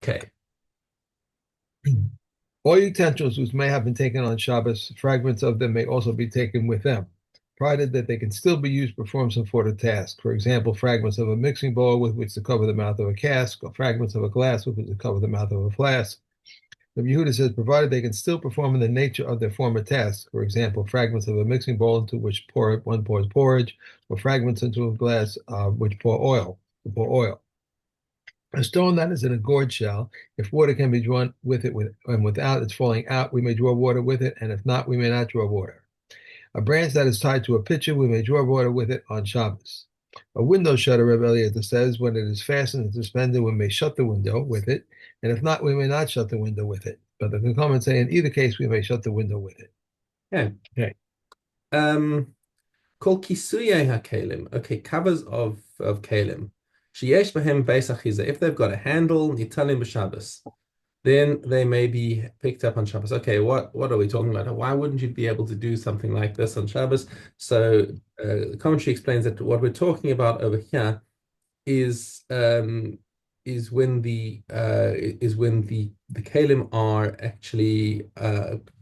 Okay. All utensils which may have been taken on Shabbos, fragments of them may also be taken with them, provided that they can still be used to perform some sort of task. For example, fragments of a mixing bowl with which to cover the mouth of a cask, or fragments of a glass with which to cover the mouth of a flask. The Yehuda says, provided they can still perform in the nature of their former tasks. For example, fragments of a mixing bowl into which one pours porridge, or fragments into a glass which pour oil. A stone that is in a gourd shell, if water can be drawn with it and without its falling out, we may draw water with it, and if not, we may not draw water. A branch that is tied to a pitcher, we may draw water with it on Shabbos. A window shutter, Rebbe Eliezer says, when it is fastened and suspended, we may shut the window with it, and if not, we may not shut the window with it. But the comments say in either case, we may shut the window with it. Yeah. Okay. Called kisuyei hakelim. Okay, covers of kalim. Sheyesh behem beis achiza. If they've got a handle, nitalim b'Shabbos, then they may be picked up on Shabbos. Okay, what are we talking about? Why wouldn't you be able to do something like this on Shabbos? So the commentary explains that what we're talking about over here is when the kalim are actually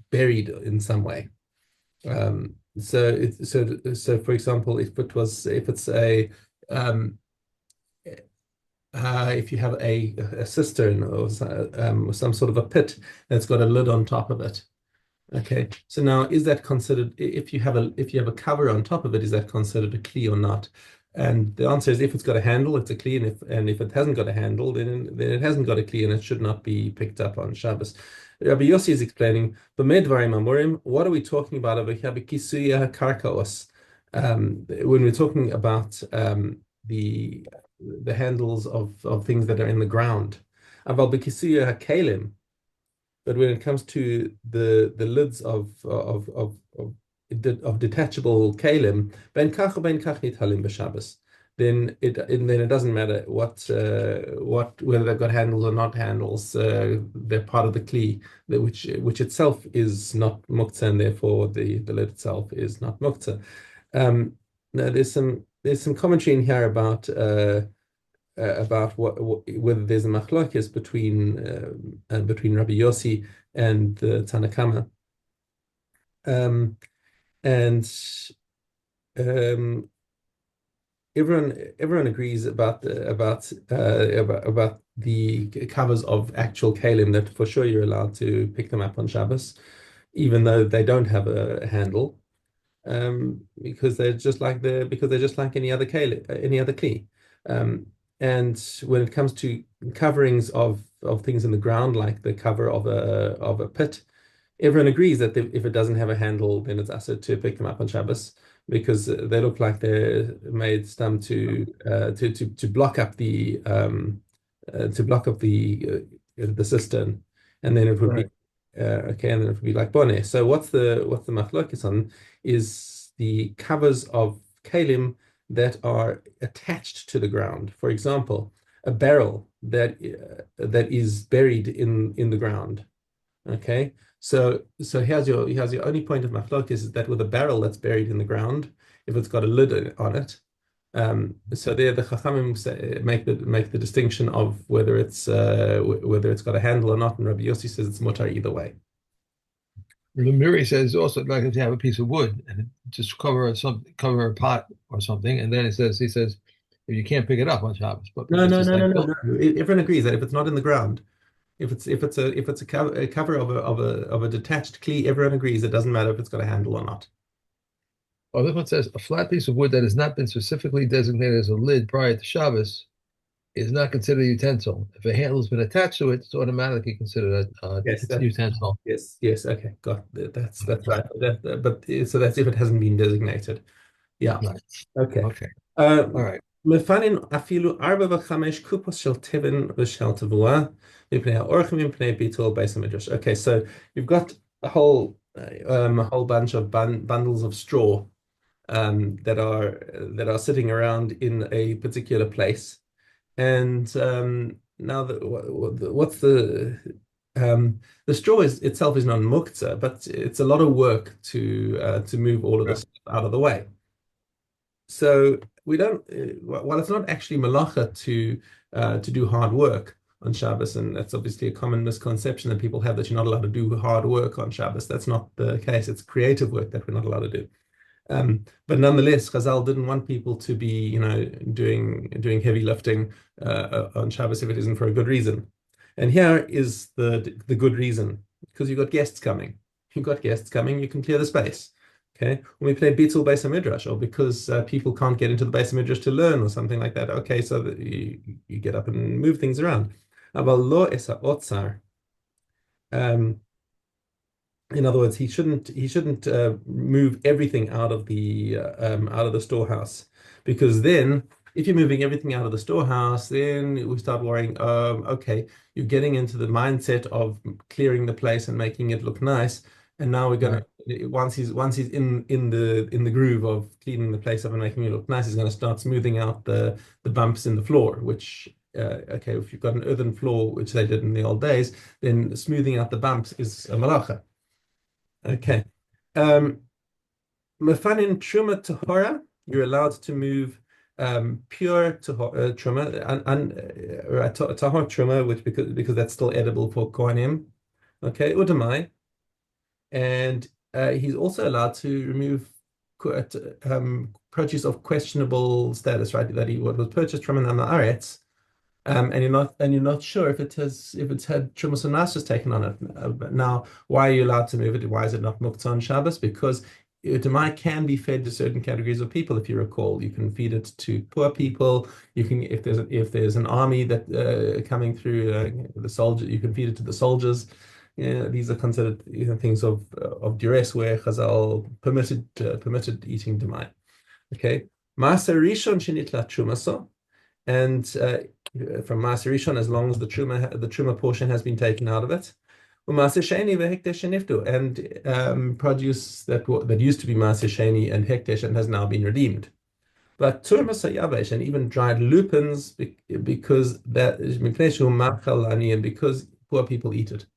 buried in some way. So for example, if you have a cistern or some sort of a pit that's got a lid on top of it. Okay, so now is that considered, if you have a cover on top of it, is that considered a kli or not? And the answer is, if it's got a handle, it's a kli, and if it hasn't got a handle, then it hasn't got a kli, and it should not be picked up on Shabbos. Rabbi Yossi is explaining, what are we talking about over here? When we're talking about the handles of things that are in the ground. Aval b'kisuya hakalim, but when it comes to the lids of detachable kalim, ben kach or ben kach nithalim b'Shabbos, then it doesn't matter whether they've got handles or not handles. They're part of the kli, which itself is not muktzah, and therefore the lid itself is not muktzah. Now there's some commentary in here about whether there's a machlokes between Rabbi Yossi and the Tanna Kama, and um, everyone agrees about the covers of actual kalim, that for sure you're allowed to pick them up on Shabbos, even though they don't have a handle, because they're just like any other kli. And when it comes to coverings of things in the ground, like the cover of a pit, everyone agrees that if it doesn't have a handle, then it's asset to pick them up on Shabbos, because they look like they're made stem to block up the cistern, and then it would be Right. okay, and then it would be like boneh. So what's the machlokes on is the covers of kalim that are attached to the ground. For example, a barrel that is buried in the ground. Okay, so here's your only point of machlokes is that with a barrel that's buried in the ground, if it's got a lid on it, so there the Chachamim make the distinction of whether it's got a handle or not, and Rabbi Yossi says it's mutar either way. The Miri says also, like if you have a piece of wood and just cover a pot or something, and then he says if you can't pick it up on Shabbos, but if No, it's no, just no, no, like no, built, no. Everyone agrees that if it's not in the ground, if it's a cover of a detached kli, everyone agrees it doesn't matter if it's got a handle or not. oh, this one says a flat piece of wood that has not been specifically designated as a lid prior to Shabbos is not considered a utensil. If a handle has been attached to it, it's automatically considered a Yes, utensil. yes. Okay, got it. That's Right. right. But so that's if it hasn't been designated. Yeah. Right. Okay. Okay. All Um, right. מפנים אפילו 4 ו-5 קופות של תבן ושל תבואה מפני האורחים ומפני ביטול בית המדרש. Okay, so you've got a whole bunch of bundles of straw that are sitting around in a particular place. And now what's the straw itself is non-muktzah, but it's a lot of work to move all of Right. this out of the way. So we don't, while it's not actually malacha to do hard work, on Shabbos, and that's obviously a common misconception that people have that you're not allowed to do hard work on Shabbos. That's not the case. It's creative work that we're not allowed to do. But nonetheless, Chazal didn't want people to be, doing heavy lifting on Shabbos if it isn't for a good reason. And here is the good reason, because you've got guests coming. You've got guests coming, you can clear the space. Okay, when we play Bittul Beis HaMidrash, or because people can't get into the Beis HaMidrash to learn, or something like that. Okay, so that you get up and move things around. Aval lo es ha'otzar. Um, in other words, he shouldn't move everything out of the storehouse, because then if you're moving everything out of the storehouse, then we start worrying. Okay, you're getting into the mindset of clearing the place and making it look nice, and now we're Right. gonna once he's in the groove of cleaning the place up and making it look nice, he's gonna start smoothing out the bumps in the floor, which. Okay, if you've got an earthen floor, which they did in the old days, then smoothing out the bumps is a malacha. Okay. Um, Mefanin truma tahora, you're allowed to move pure truma and tahor truma, which because that's still edible for kohanim. Okay, udamai, and he's also allowed to remove produce of questionable status, right? That he what was purchased from an amaretz, and you're not sure if it's had Trumas and Nasras taken on it. But now, why are you allowed to move it? Why is it not Muktzah on Shabbos? Because Demai can be fed to certain categories of people. If you recall, you can feed it to poor people. You can, if there's an army that coming through, the soldier, you can feed it to the soldiers. Yeah, these are considered things of duress where Chazal permitted eating Demai. Okay, Maser Rishon Shinitla Trumaso. And from Maaser Rishon, as long as the truma portion has been taken out of it. Maaser Sheni v'hekdesh sheniftu, and produce that used to be Maaser Sheni and hekdesh and has now been redeemed. But turmas hayavesh, and even dried lupins, because that is mipnei machal ani, and because poor people eat it.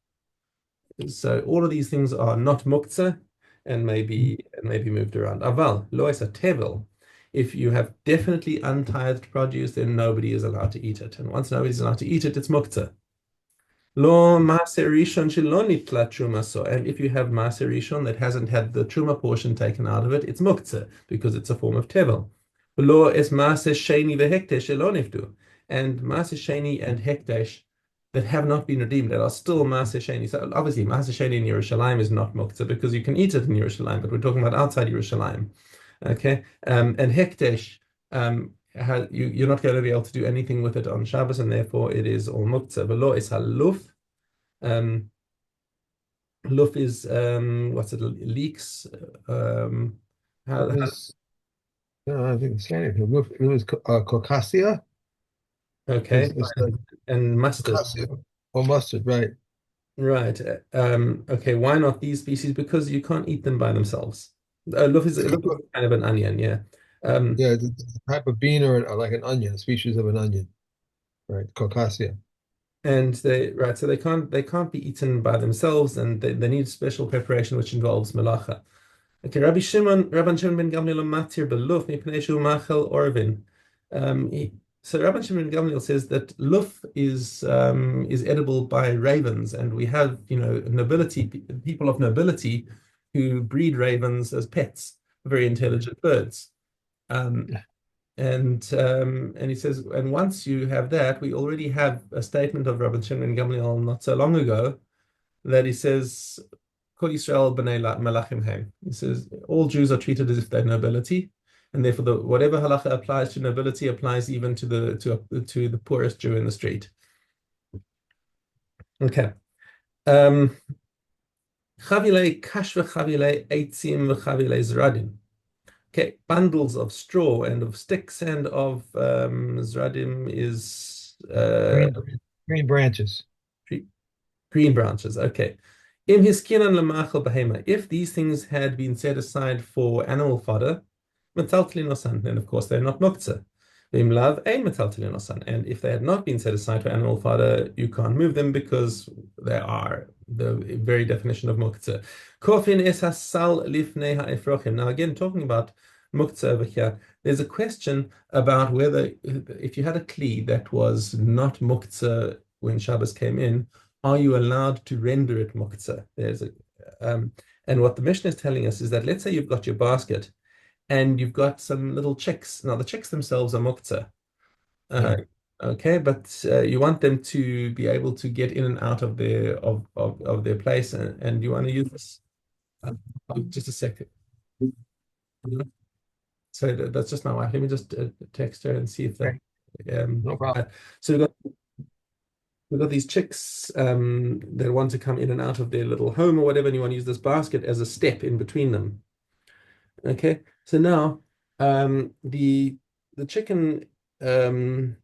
So all of these things are not muktzah and maybe moved around. Aval lo es a tevel. If you have definitely untithed produce, then nobody is allowed to eat it. And once nobody's allowed to eat it, it's muktzah. Lo maaser rishon shelo nitla truma so. And if you have maaser rishon that hasn't had the truma portion taken out of it, it's muktzah because it's a form of tevel. Lo es maaser sheni vehekdesh shelo nifdu. And maaser sheni and hekdesh that have not been redeemed that are still maaser sheni. So obviously maaser sheni in Yerushalayim is not muktzah because you can eat it in Yerushalayim, but we're talking about outside Yerushalayim. Okay, and hekdesh, you're not going to be able to do anything with it on Shabbos, and therefore it is all muktzah. V'lo is haluf. Luf is what's it? Leeks. It was, I think it's saying it was cocassia. Okay, It's like and mustard. cocassia or mustard, right? Right. Okay. Why not these species? Because you can't eat them by themselves. Luf is kind of an onion, yeah. Yeah, it's a type of bean or like an onion, a species of an onion, right? Cocassia. And so they can't be eaten by themselves, and they need special preparation, which involves melacha. Okay, Rabban Shimon ben Gamliel matir beluf mipnei shu machel orvin. So Rabban Shimon ben Gamliel says that luf is edible by ravens, and we have people of nobility who breed ravens as pets, very intelligent birds. Um, and he says, and once you have that, we already have a statement of Rabban Shimon ben Gamliel not so long ago that he says, Kol Yisrael b'nei malachim heim. He says all Jews are treated as if they're nobility, and therefore whatever halacha applies to nobility applies even to the poorest Jew in the street. Okay. Chavilei kash v'chavilei eitzim v'chavilei zradim. Okay, bundles of straw and of sticks and of zradim is Green branches. green branches. Okay. Im hiskinan lemachal behema. If these things had been set aside for animal fodder, metaltalin osan, then of course they're not muktzah. Im lav ein metaltalin osan. And if they had not been set aside for animal fodder, you can't move them because they are the very definition of muktzah. Kofin es hasal lifnei ha'efrochim. Now again, talking about muktzah over here, there's a question about whether if you had a kli that was not muktzah when Shabbos came in, are you allowed to render it muktzah? Um, and what the Mishnah is telling us is that let's say you've got your basket and you've got some little chicks. Now the chicks themselves are muktzah. Uh, Right. okay, but you want them to be able to get in and out of their place, and you want to use this. Uh, just a second. So that's just my wife. Let me just text her and see if that. Okay. Um, No problem. uh, so we've got these chicks that want to come in and out of their little home or whatever, and you want to use this basket as a step in between them. Okay, so now the chicken so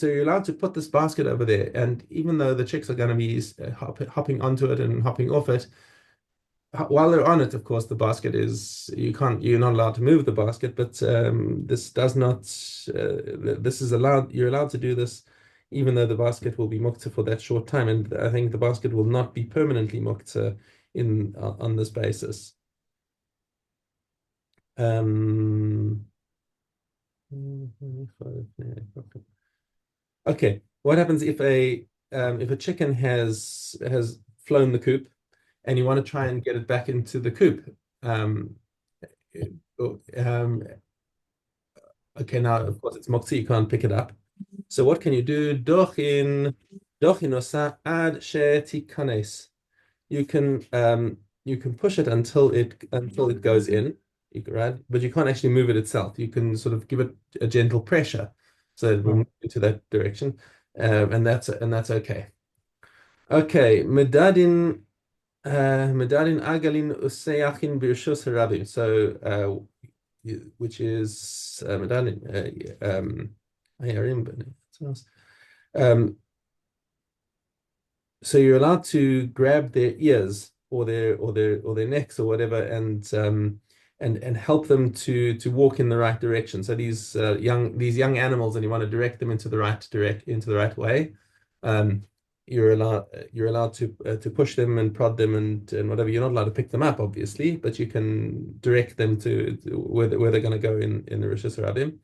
you're allowed to put this basket over there, and even though the chicks are going to be hopping onto it and hopping off it, while they're on it, of course, the basket is you're not allowed to move the basket, but this does not this is allowed. You're allowed to do this, even though the basket will be muktzah for that short time, and I think the basket will not be permanently muktzah in on this basis. Um, Okay, what happens if a chicken has flown the coop and you want to try and get it back into the coop? Um, um, okay, now of course it's mokzi, you can't pick it up. So what can you do? Dochin osa ad she'tikanes. You can push it until it goes in, right? But you can't actually move it itself. You can sort of give it a gentle pressure so it will Right. move into that direction, and that's okay. Okay, medadin agalin useyachin birshus harabim. So which is medadin ayarim, but something else. Um, so you're allowed to grab their ears or their necks or whatever and help them to walk in the right direction. So these young animals, and you want to direct them into the right way. Um, you're allowed to push them and prod them and whatever. You're not allowed to pick them up, obviously, but you can direct them to where they're going to go in the Rishus Harabim.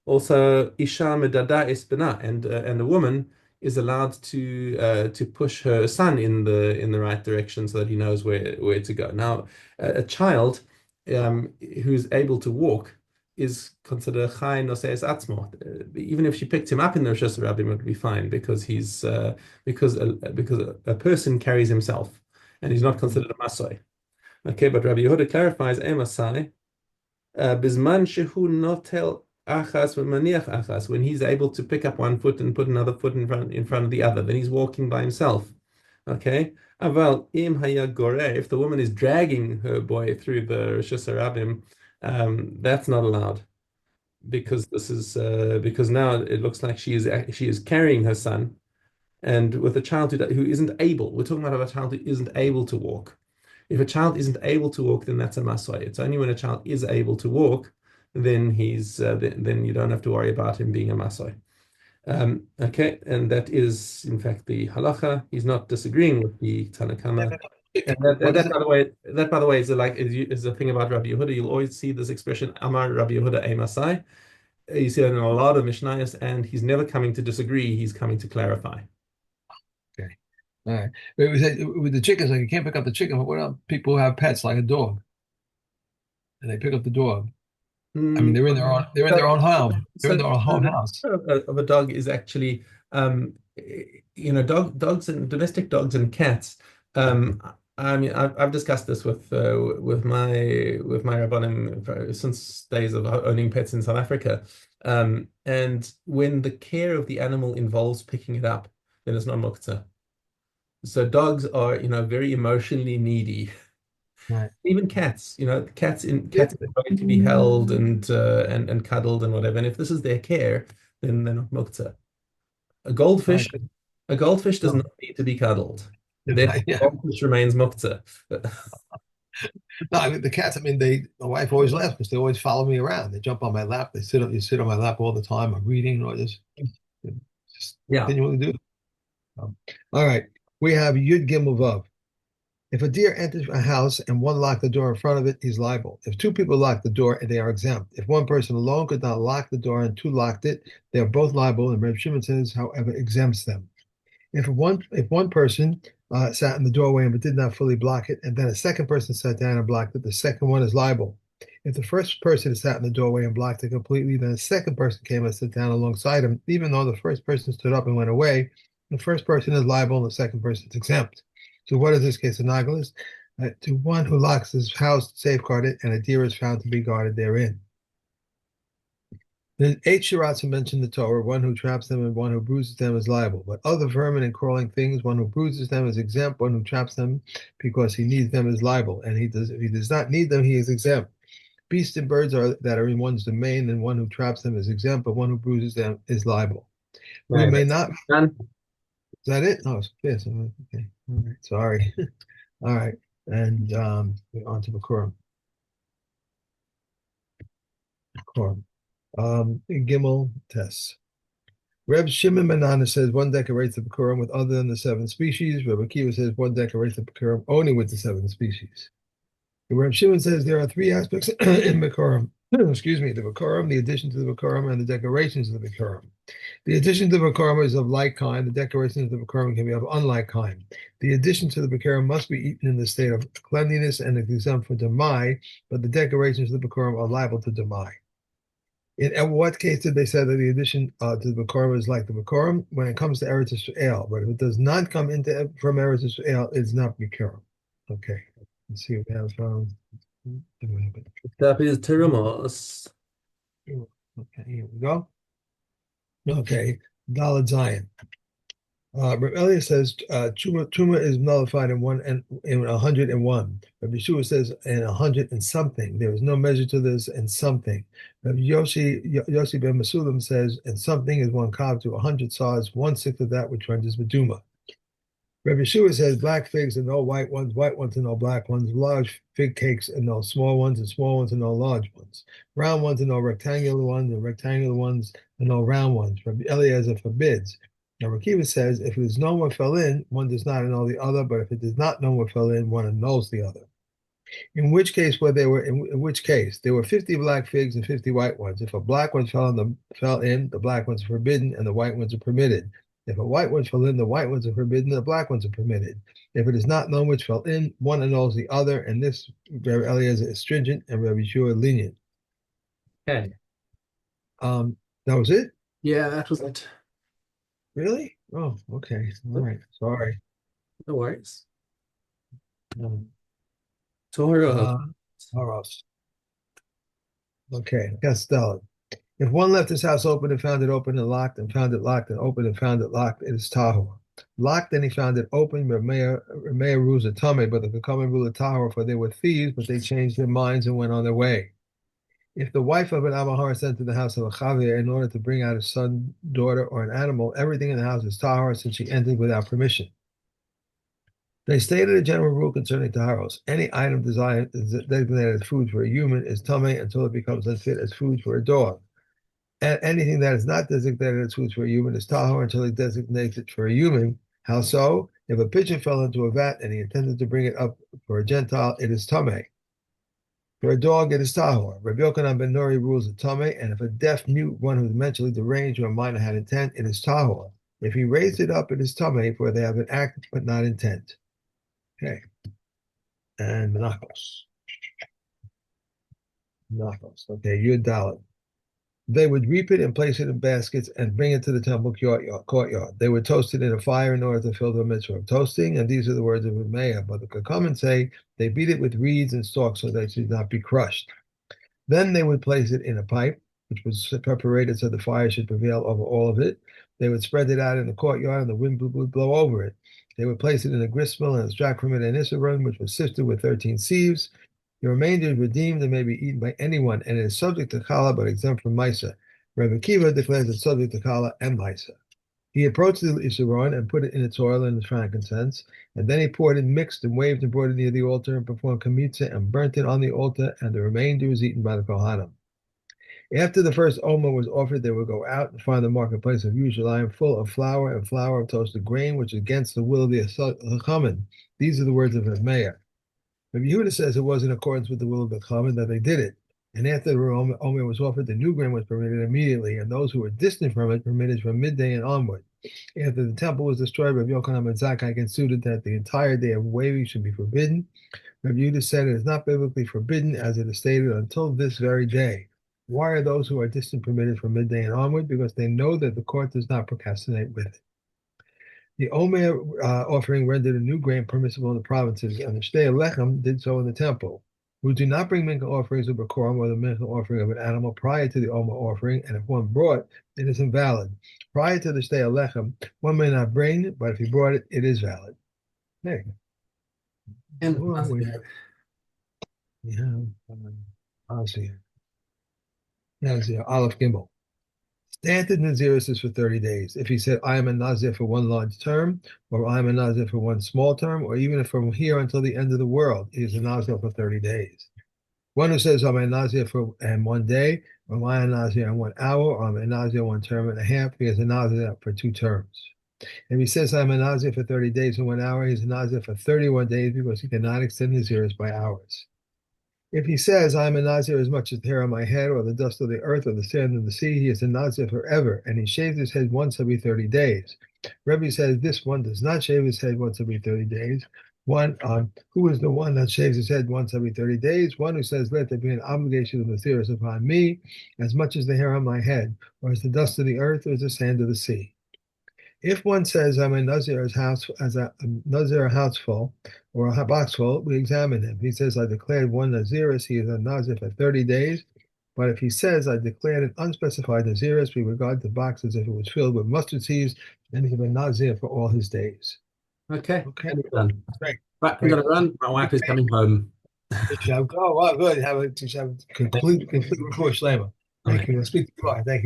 Also, Isha medada espina, and the woman is allowed to push her son in the right direction so that he knows where to go. Now, a child who's able to walk is considered chai noseis atzmo. Even if she picked him up in the Rosh Hashanah, it would be fine because a person carries himself and he's not considered a masoi. Okay, but Rabbi Yehuda clarifies a masai Bisman shehu notel achas v'maniach achas, when he's able to pick up one foot and put another foot in front of the other, then he's walking by himself. Okay. Aval im haya gore, if the woman is dragging her boy through the Rosh Hashanah, that's not allowed because now it looks like she is carrying her son, and with a child who isn't able, we're talking about a child who isn't able to walk. If a child isn't able to walk, then that's a masai. It's only when a child is able to walk, then you don't have to worry about him being a masai. Okay, and that is in fact the halacha. He's not disagreeing with the Tanakama. And What is it? that by the way is the thing about Rabbi Yehuda. You'll always see this expression Amar Rabbi Yehuda a Masai. You see it in a lot of Mishnayos, and he's never coming to disagree. He's coming to clarify. Okay. All right. But with the chickens, like you can't pick up the chicken, but what about people who have pets like a dog and they pick up the dog? I mean, Mm, they're in so, their own home. They're in so their own home the house. of a dog is actually, dogs and domestic dogs and cats. Um, I mean, I've discussed this with my rabbanim since days of owning pets in South Africa. And when the care of the animal involves picking it up, then it's not muktzah. So dogs are, very emotionally needy. Right. Even cats, cats enjoy to be held and cuddled and whatever. And if this is their care, then they're not muktzah. A All right. goldfish, a goldfish does No. not need to be cuddled. Therefore, Yeah. goldfish remains muktzah. No, I mean the cats. I mean, my wife always laughs because they always follow me around. They jump on my lap. You sit on my lap all the time. I'm reading or just Yeah. continually do. All right. We have Yud Gimel Vav. If a deer enters a house and one locked the door in front of it, he's liable. If two people lock the door, they are exempt. If one person alone could not lock the door and two locked it, they are both liable, and Reb Shimon says, however, exempts them. If one person sat in the doorway but did not fully block it, and then a second person sat down and blocked it, the second one is liable. If the first person sat in the doorway and blocked it completely, then the second person came and sat down alongside him. Even though the first person stood up and went away, the first person is liable and the second person is exempt. So what is this case analogous? To one who locks his house to safeguard it, and a deer is found to be guarded therein. The eight shirats are mentioned in the Torah, one who traps them and one who bruises them is liable. But other vermin and crawling things, one who bruises them is exempt, one who traps them because he needs them is liable. And if he does not need them, he is exempt. Beasts and birds that are in one's domain, and one who traps them is exempt, but one who bruises them is liable. We Right, may that's not. done. Is that it? Oh, it's yes. Okay. All right. Sorry. All right. And on to Bikurim. Gimel tests. Reb Shimon ben Anna says one decorates the Bikurim with other than the seven species. Reb Akiva says one decorates the Bikurim only with the seven species. Reb Shimon says there are three aspects in Bikurim. Excuse me, the Bikurim, the addition to the Bikurim, and the decorations of the Bikurim. The addition to the Bikurim is of like kind. The decorations of the Bikurim can be of unlike kind. The addition to the Bikurim must be eaten in the state of cleanliness and exempt from Demai, but the decorations of the Bikurim are liable to Demai. In what case did they say that the addition to the Bikurim is like the Bikurim? When it comes to Eretz Yisrael, but if it does not come from Eretz Yisrael, it's not Bikurim. Okay, let's see what we have. That is terumos. Okay, here we go. Okay, Daled Zion. Rabbi Elliot says Truma is nullified in 101. Rabbi Yeshua says in 100 and something. There is no measure to this and something. Rabbi Yossi ben Masulam says and something is one cob to 100 saws, 1/6 of that which renders Meduma. Rabbi Yeshua says black figs and no white ones and no black ones, large fig cakes and no small ones, and small ones and no large ones, round ones and no rectangular ones, and rectangular ones and no round ones. Rabbi Eliezer forbids. Now, Rakiva says if it is known what fell in, one does not annul the other, but if it does not know what fell in, one annuls the other. In which case, there were 50 black figs and 50 white ones. If a black one fell in, the black ones are forbidden and the white ones are permitted. If a white one fell in, the white ones are forbidden and the black ones are permitted. If it is not known which fell in, one annuls the other, and this Rabbi Eliezer is stringent and Rabbi Yeshua lenient. Okay. That was it? Yeah, that was it. Really? Oh, okay. All right. Sorry. No worries. Um, Torah. Horos. Okay, Castellan. If one left his house open and found it open and locked, and found it locked and open and found it locked, it is tahor. Locked and he found it open, Ramea rules a tummy, but the Kakaman rule a tahor, for they were thieves, but they changed their minds and went on their way. If the wife of an Amahar sent to the house of a Chavir in order to bring out a son, daughter, or an animal, everything in the house is tahor since she entered without permission. They stated a general rule concerning taharos. Any item designated as food for a human is tameh until it becomes unfit as food for a dog. And anything that is not designated as food for a human is tahor until he designates it for a human. How so? If a pigeon fell into a vat and he intended to bring it up for a Gentile, it is tameh. For a dog, it is tahor. Rabbi Yochanan ben Nuri rules a tameh, and if a deaf mute, one who is mentally deranged or a minor had intent, it is tahor. If he raised it up, it is tameh, for they have an act but not intent. Okay. And Menachos. Okay, Yud Dalet. They would reap it and place it in baskets and bring it to the temple courtyard. They would toast it in a fire in order to fill the mitzvah of toasting, and these are the words of Rameya. But the Kakaman say they beat it with reeds and stalks so that it should not be crushed. Then they would place it in a pipe, which was perforated so the fire should prevail over all of it. They would spread it out in the courtyard, and the wind would blow over it. They would place it in a gristmill and extract from it an isaron, which was sifted with 13 sieves. The remainder is redeemed and may be eaten by anyone, and it is subject to challah but exempt from maisa. Rabbi Akiva declares it subject to challah and maisa. He approached the isaron and put it in its oil and its frankincense, and then he poured it mixed and waved and brought it near the altar and performed kamitza and burnt it on the altar, and the remainder was eaten by the kohanim. After the first Omer was offered, they would go out and find the marketplace of Yerushalayim full of flour and flour of toasted grain, which is against the will of the Chachamim. These are the words of his mayor. Rabbi Yehuda says it was in accordance with the will of the Chachamim that they did it. And after the Omer was offered, the new grain was permitted immediately, and those who were distant from it permitted from midday and onward. After the temple was destroyed, Rabbi Yochanan and Zakkai considered that the entire day of waving should be forbidden. Rabbi Yehuda said it is not biblically forbidden, as it is stated, until this very day. Why are those who are distant permitted from midday and onward? Because they know that the court does not procrastinate with it. The Omer offering rendered a new grain permissible in the provinces, and the Shtei Lechem did so in the temple. Who do not bring mincha offerings of Bakorim or the mincha offering of an animal prior to the Omer offering, and if one brought, it is invalid. Prior to the Shtei Lechem, one may not bring, but if he brought it, it is valid. There you And go. Well, we have, let's see. That's Aleph Gimel. Standard Naziris is for 30 days. If he said, I am a Nazir for one large term, or I am a Nazir for one small term, or even if from here until the end of the world, he is a Nazir for 30 days. One who says, I'm a Nazir for and 1 day, or I'm a Nazir in 1 hour, or I'm a Nazir 1 term and a half, he is a Nazir for 2 terms. If he says, I'm a Nazir for 30 days and 1 hour, he's a Nazir for 31 days because he cannot extend Naziris by hours. If he says, I am a Nazir as much as the hair on my head, or the dust of the earth, or the sand of the sea, he is a Nazir forever, and he shaves his head once every 30 days. Rebbe says this one does not shave his head once every 30 days. Who is the one that shaves his head once every 30 days? One who says, let there be an obligation of Naziris upon me, as much as the hair on my head, or as the dust of the earth, or as the sand of the sea. If one says, I'm a Nazir's house, as a Nazir houseful or a boxful, we examine him. He says, I declared 1 Naziris, he is a Nazir for 30 days. But if he says, I declared an unspecified Naziris, we regard the box as if it was filled with mustard seeds, and he's a Nazir for all his days. okay, Okay, done. great. Right, we got to run. My wife is coming home. You shall go. Well, good. Have a complete report, Shlema. Thank Amen. you. I'll speak to you. Thank you.